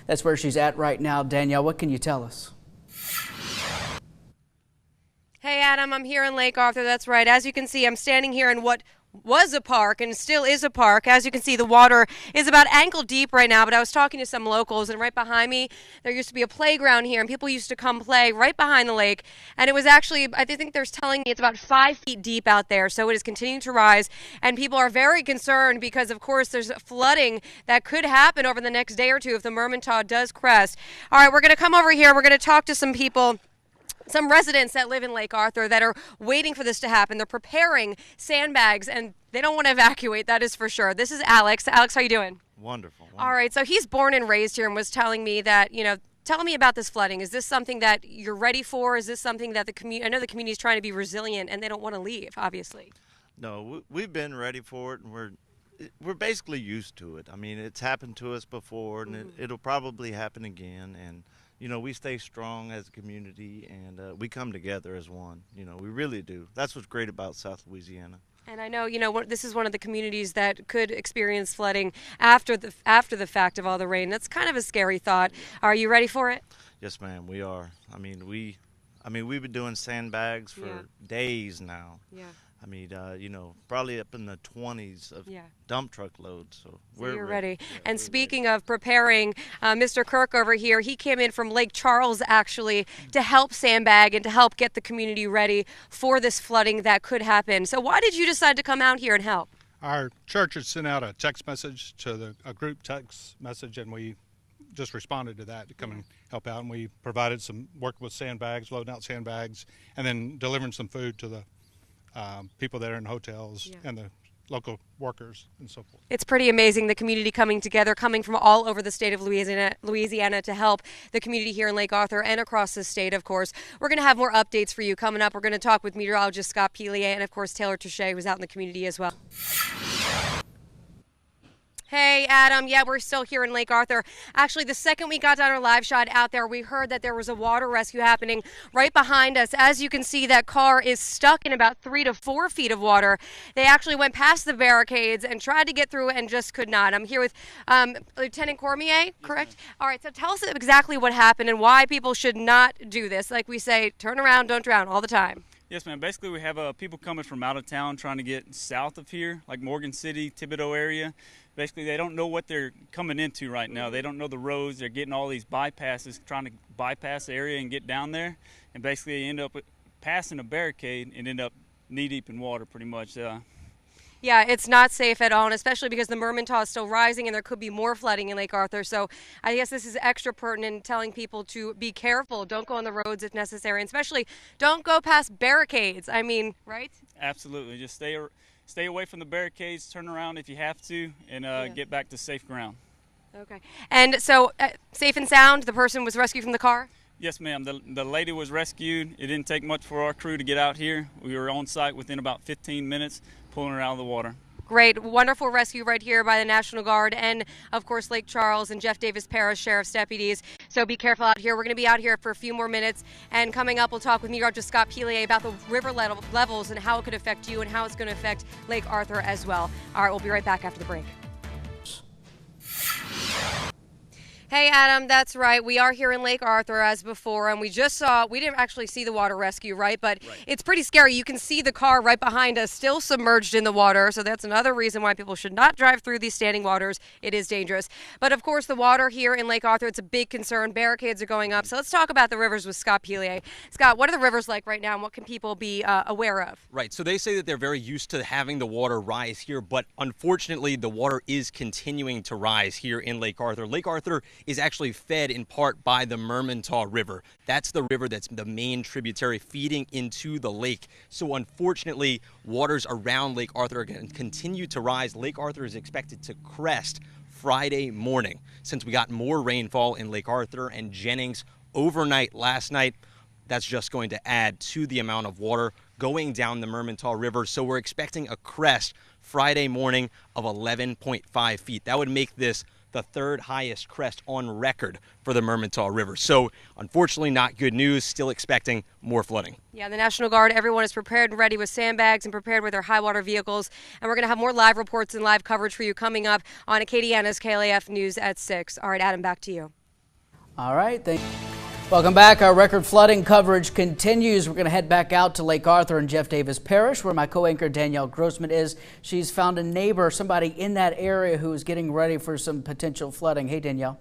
That's where she's at right now. Danielle, what can you tell us? Hey, Adam, I'm here in Lake Arthur. That's right. As you can see, I'm standing here in what was a park and still is a park. As you can see, the water is about ankle deep right now, but I was talking to some locals, and right behind me, there used to be a playground here, and people used to come play right behind the lake, and it was actually, I think they're telling me it's about 5 feet deep out there, so it is continuing to rise, and people are very concerned because, of course, there's flooding that could happen over the next day or two if the Mermentau does crest. All right, we're going to come over here. We're going to talk to some people, some residents that live in Lake Arthur that are waiting for this to happen. They're preparing sandbags, and they don't want to evacuate, that is for sure. This is Alex. Alex, how you doing? Wonderful. All right, so he's born and raised here and was telling me that, tell me about this flooding. Is this something that you're ready for? Is this something that I know the community is trying to be resilient and they don't want to leave, obviously. No, we've been ready for it, and we're basically used to it. I mean, it's happened to us before, and it'll probably happen again, and we stay strong as a community, and we come together as one. We really do. That's what's great about South Louisiana. And I know, this is one of the communities that could experience flooding after the fact of all the rain. That's kind of a scary thought. Are you ready for it? Yes, ma'am, we are. We've been doing sandbags for days now. Yeah. Probably up in the 20s of dump truck loads. So you're ready. Yeah, and speaking of preparing, Mr. Kirk over here, he came in from Lake Charles actually to help sandbag and to help get the community ready for this flooding that could happen. So why did you decide to come out here and help? Our church had sent out a text message to a group text message, and we just responded to that to come and help out. And we provided some work with sandbags, loading out sandbags, and then delivering some food to the people that are in hotels and the local workers and so forth. It's pretty amazing, the community coming together, coming from all over the state of Louisiana to help the community here in Lake Arthur and across the state, of course. We're going to have more updates for you coming up. We're going to talk with meteorologist Scott Pelier and, of course, Taylor Touche, who's out in the community as well. Hey, Adam. Yeah, we're still here in Lake Arthur. Actually, the second we got down our live shot out there, we heard that there was a water rescue happening right behind us. As you can see, that car is stuck in about 3 to 4 feet of water. They actually went past the barricades and tried to get through and just could not. I'm here with Lieutenant Cormier, correct? All right, so tell us exactly what happened and why people should not do this. Like we say, turn around, don't drown all the time. Yes, ma'am. Basically, we have people coming from out of town trying to get south of here, like Morgan City, Thibodaux area. Basically, they don't know what they're coming into right now. They don't know the roads. They're getting all these bypasses, trying to bypass the area and get down there. And basically, they end up passing a barricade and end up knee-deep in water pretty much. Yeah, it's not safe at all, and especially because the Mermentau is still rising and there could be more flooding in Lake Arthur. So I guess this is extra pertinent, telling people to be careful. Don't go on the roads if necessary, and especially don't go past barricades. Right? Absolutely. Just stay away from the barricades, turn around if you have to, and get back to safe ground. Okay. And so, safe and sound, the person was rescued from the car? Yes, ma'am. The lady was rescued. It didn't take much for our crew to get out here. We were on site within about 15 minutes, pulling her out of the water. Great. Wonderful rescue right here by the National Guard and, of course, Lake Charles and Jeff Davis Parish Sheriff's deputies. So be careful out here. We're going to be out here for a few more minutes. And coming up, we'll talk with meteorologist Scott Pelier about the river levels and how it could affect you and how it's going to affect Lake Arthur as well. All right, we'll be right back after the break. Hey, Adam, that's right. We are here in Lake Arthur as before, and we didn't actually see the water rescue, right? But It's pretty scary. You can see the car right behind us still submerged in the water, so that's another reason why people should not drive through these standing waters. It is dangerous. But, of course, the water here in Lake Arthur, it's a big concern. Barricades are going up. So let's talk about the rivers with Scott Pelier. Scott, what are the rivers like right now, and what can people be aware of? Right, so they say that they're very used to having the water rise here, but unfortunately, the water is continuing to rise here in Lake Arthur. Lake Arthur is actually fed in part by the Mermentau River. That's the river that's the main tributary feeding into the lake. So unfortunately, waters around Lake Arthur are going to continue to rise. Lake Arthur is expected to crest Friday morning. Since we got more rainfall in Lake Arthur and Jennings overnight last night, that's just going to add to the amount of water going down the Mermentau River. So we're expecting a crest Friday morning of 11.5 feet. That would make this the third highest crest on record for the Mermentau River. So unfortunately not good news, still expecting more flooding. Yeah, the National Guard, everyone is prepared and ready with sandbags and prepared with their high water vehicles. And we're going to have more live reports and live coverage for you coming up on Acadiana's KLAF News at 6. All right, Adam, back to you. All right, welcome back. Our record flooding coverage continues. We're going to head back out to Lake Arthur and Jeff Davis Parish, where my co-anchor Danielle Grossman is. She's found a neighbor, somebody in that area who is getting ready for some potential flooding. Hey, Danielle.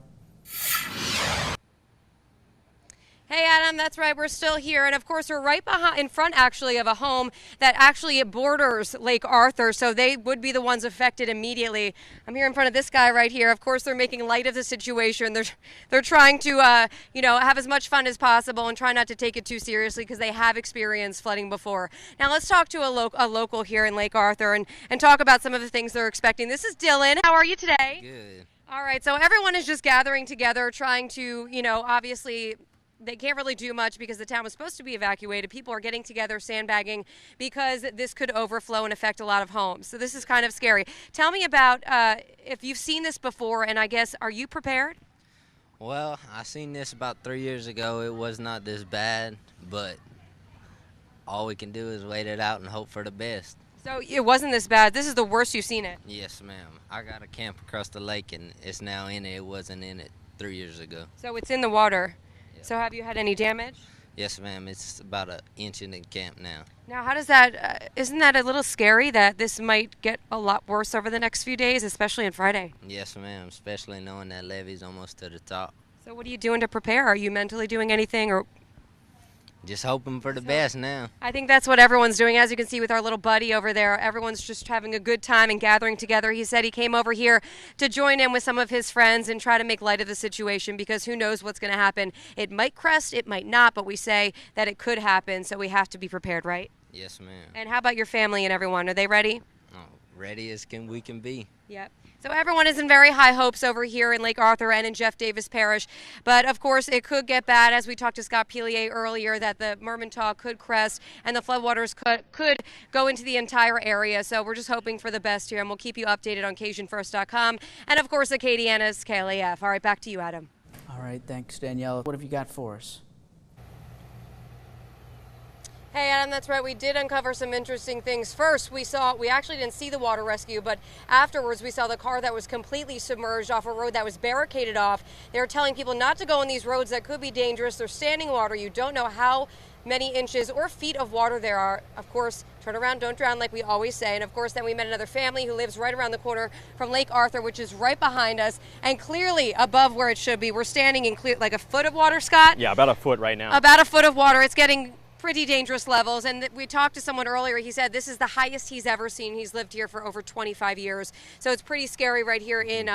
Hey, Adam, that's right. We're still here. And of course, we're right behind, in front actually of a home that actually borders Lake Arthur. So they would be the ones affected immediately. I'm here in front of this guy right here. Of course, they're making light of the situation. They're trying to, have as much fun as possible and try not to take it too seriously because they have experienced flooding before. Now, let's talk to a local here in Lake Arthur and talk about some of the things they're expecting. This is Dylan. How are you today? Good. All right. So everyone is just gathering together, trying to, obviously, they can't really do much because the town was supposed to be evacuated. People are getting together, sandbagging, because this could overflow and affect a lot of homes. So this is kind of scary. Tell me about if you've seen this before, and I guess, are you prepared? Well, I seen this about 3 years ago. It was not this bad, but all we can do is wait it out and hope for the best. So it wasn't this bad. This is the worst you've seen it. Yes, ma'am. I got a camp across the lake, and it's now in it. It wasn't in it 3 years ago. So it's in the water. So have you had any damage? Yes, ma'am. It's about an inch in the camp now. Now, how does that, isn't that a little scary that this might get a lot worse over the next few days, especially on Friday? Yes, ma'am, especially knowing that levee's almost to the top. So what are you doing to prepare? Are you mentally doing anything, or? Just hoping for the best now. I think that's what everyone's doing. As you can see with our little buddy over there, everyone's just having a good time and gathering together. He said he came over here to join in with some of his friends and try to make light of the situation because who knows what's going to happen. It might crest, it might not, but we say that it could happen, so we have to be prepared, right? Yes, ma'am. And how about your family and everyone? Are they ready? Oh, ready as we can be. Yep. So everyone is in very high hopes over here in Lake Arthur and in Jeff Davis Parish. But, of course, it could get bad, as we talked to Scott Pellier earlier, that the Mermentau could crest and the floodwaters could go into the entire area. So we're just hoping for the best here, and we'll keep you updated on CajunFirst.com and, of course, Acadiana's KLAF. All right, back to you, Adam. All right, thanks, Danielle. What have you got for us? Hey, Adam, that's right. We did uncover some interesting things. First, we actually didn't see the water rescue, but afterwards we saw the car that was completely submerged off a road that was barricaded off. They were telling people not to go on these roads that could be dangerous. They're standing water. You don't know how many inches or feet of water there are. Of course, turn around, don't drown, like we always say. And of course, then we met another family who lives right around the corner from Lake Arthur, which is right behind us and clearly above where it should be. We're standing in like a foot of water, Scott? Yeah, about a foot right now. About a foot of water. It's getting pretty dangerous levels, and we talked to someone earlier. He said this is the highest he's ever seen. He's lived here for over 25 years, so it's pretty scary right here in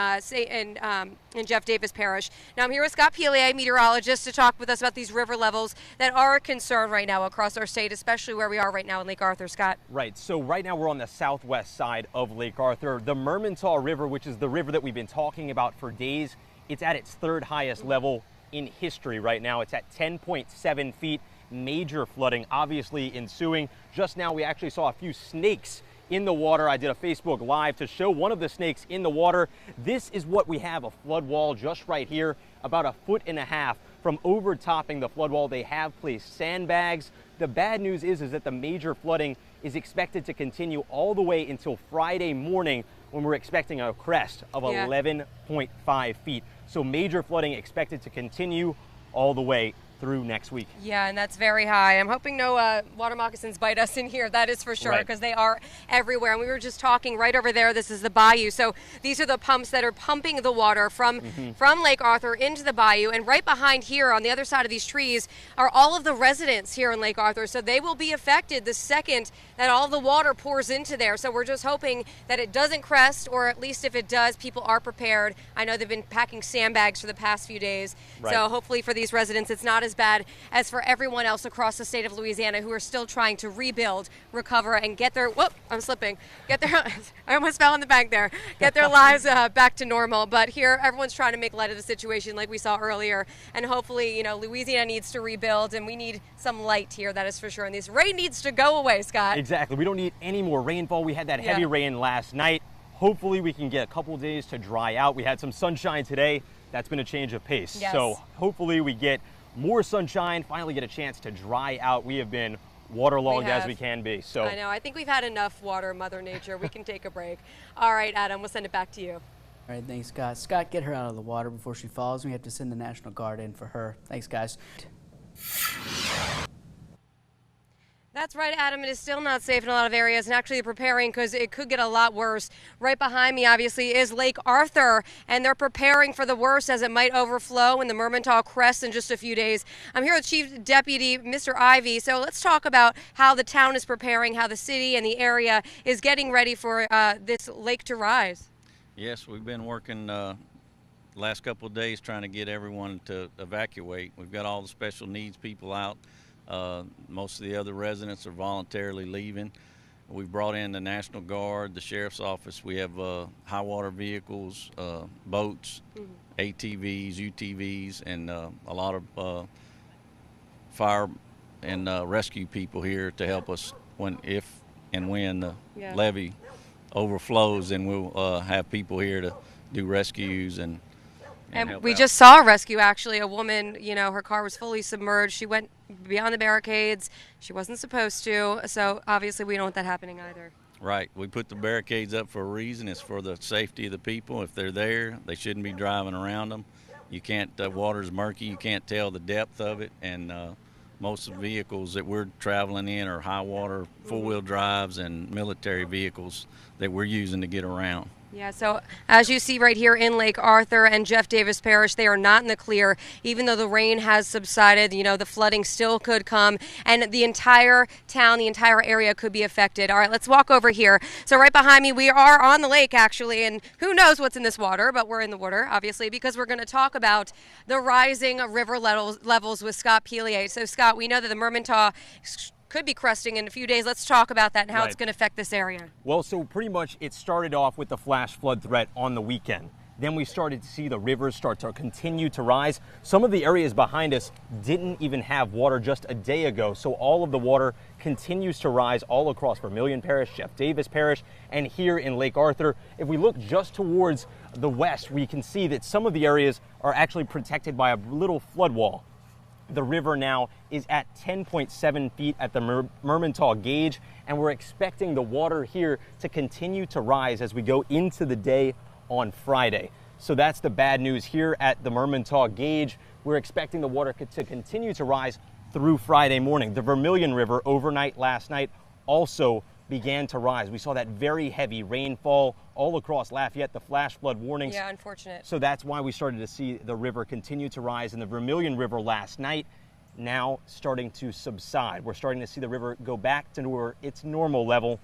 Jeff Davis Parish. Now I'm here with Scott Pellier, meteorologist, to talk with us about these river levels that are a concern right now across our state, especially where we are right now in Lake Arthur. Scott. Right, so right now we're on the southwest side of Lake Arthur. The Mermentau River, which is the river that we've been talking about for days, it's at its third highest level in history right now. It's at 10.7 feet. Major flooding obviously ensuing. Just now we actually saw a few snakes in the water. I did a Facebook Live to show one of the snakes in the water. This is what we have, a flood wall just right here, about a foot and a half from overtopping the flood wall. They have placed sandbags. The bad news is that the major flooding is expected to continue all the way until Friday morning, when we're expecting a crest of 11.5 feet. So major flooding expected to continue all the way through next week. Yeah, and that's very high. I'm hoping no water moccasins bite us in here. That is for sure, because they are everywhere. And we were just talking right over there. This is the bayou. So these are the pumps that are pumping the water from Lake Arthur into the bayou. And right behind here on the other side of these trees are all of the residents here in Lake Arthur. So they will be affected the second that all the water pours into there. So we're just hoping that it doesn't crest, or at least if it does, people are prepared. I know they've been packing sandbags for the past few days. So hopefully for these residents, it's not as bad as for everyone else across the state of Louisiana who are still trying to rebuild, recover, and get their, I'm slipping, get their, I almost fell in the bank there, get their lives back to normal. But here, everyone's trying to make light of the situation like we saw earlier. And hopefully, Louisiana needs to rebuild, and we need some light here, that is for sure. And this rain needs to go away, Scott. Exactly. We don't need any more rainfall. We had that heavy rain last night. hopefully we can get a couple days to dry out. We had some sunshine today. That's been a change of pace. Yes. So hopefully we get more sunshine, finally get a chance to dry out. We have been waterlogged as we can be. So I know. I think we've had enough water, Mother Nature. We can take a break. All right, Adam, we'll send it back to you. All right, thanks, Scott. Scott, get her out of the water before she falls. We have to send the National Guard in for her. Thanks, guys. That's right, Adam. It is still not safe in a lot of areas, and actually preparing because it could get a lot worse. Right behind me, obviously, is Lake Arthur, and they're preparing for the worst as it might overflow in the Mermentau Crest in just a few days. I'm here with Chief Deputy Mr. Ivy. So let's talk about how the town is preparing, how the city and the area is getting ready for this lake to rise. Yes, we've been working last couple of days trying to get everyone to evacuate. We've got all the special needs people out. Most of the other residents are voluntarily leaving. We've brought in the National Guard, the Sheriff's Office. We have high water vehicles, boats, ATVs, UTVs, and a lot of fire and rescue people here to help us if and when the levee overflows, and we'll have people here to do rescues and we just saw a rescue, actually. A woman, you know, her car was fully submerged. She went beyond the barricades. She wasn't supposed to. So obviously we don't want that happening either. Right. We put the barricades up for a reason. It's for the safety of the people. If they're there, they shouldn't be driving around them. You can't, the water's murky. You can't tell the depth of it. And most of the vehicles that we're traveling in are high water, four-wheel drives and military vehicles that we're using to get around. Yeah, so as you see right here in Lake Arthur and Jeff Davis Parish, they are not in the clear. Even though the rain has subsided, you know, the flooding still could come, and the entire town, the entire area could be affected. All right, let's walk over here. So right behind me, we are on the lake, actually, and who knows what's in this water, but we're in the water, obviously, because we're going to talk about the rising river levels with Scott Pelier. So, Scott, we know that the Mermentau could be cresting in a few days. Let's talk about that and how it's going to affect this area. Well, so pretty much it started off with the flash flood threat on the weekend. Then we started to see the rivers start to continue to rise. Some of the areas behind us didn't even have water just a day ago. So all of the water continues to rise all across Vermilion Parish, Jeff Davis Parish, and here in Lake Arthur. If we look just towards the west, we can see that some of the areas are actually protected by a little flood wall. The river now is at 10.7 feet at the Mermentau gauge, and we're expecting the water here to continue to rise as we go into the day on Friday. So that's the bad news here at the Mermentau gauge. We're expecting the water to continue to rise through Friday morning. The Vermilion River overnight last night also began to rise. We saw that very heavy rainfall all across Lafayette, the flash flood warnings. Yeah, unfortunate. So that's why we started to see the river continue to rise in the Vermilion River last night, now starting to subside. We're starting to see the river go back to its normal level,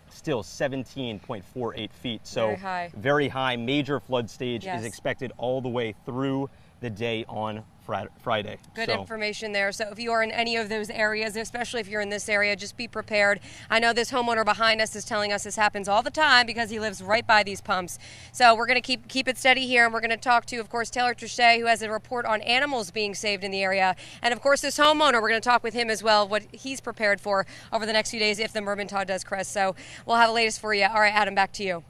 still 17.48 feet. So very high. Major flood stage is expected all the way through the day on Friday. Good information there. So if you are in any of those areas, especially if you're in this area, just be prepared. I know this homeowner behind us is telling us this happens all the time because he lives right by these pumps. So we're going to keep it steady here, and we're going to talk to, of course, Taylor Trichet, who has a report on animals being saved in the area. And of course, this homeowner, we're going to talk with him as well, what he's prepared for over the next few days if the Mermentau does crest. So we'll have the latest for you. All right, Adam, back to you.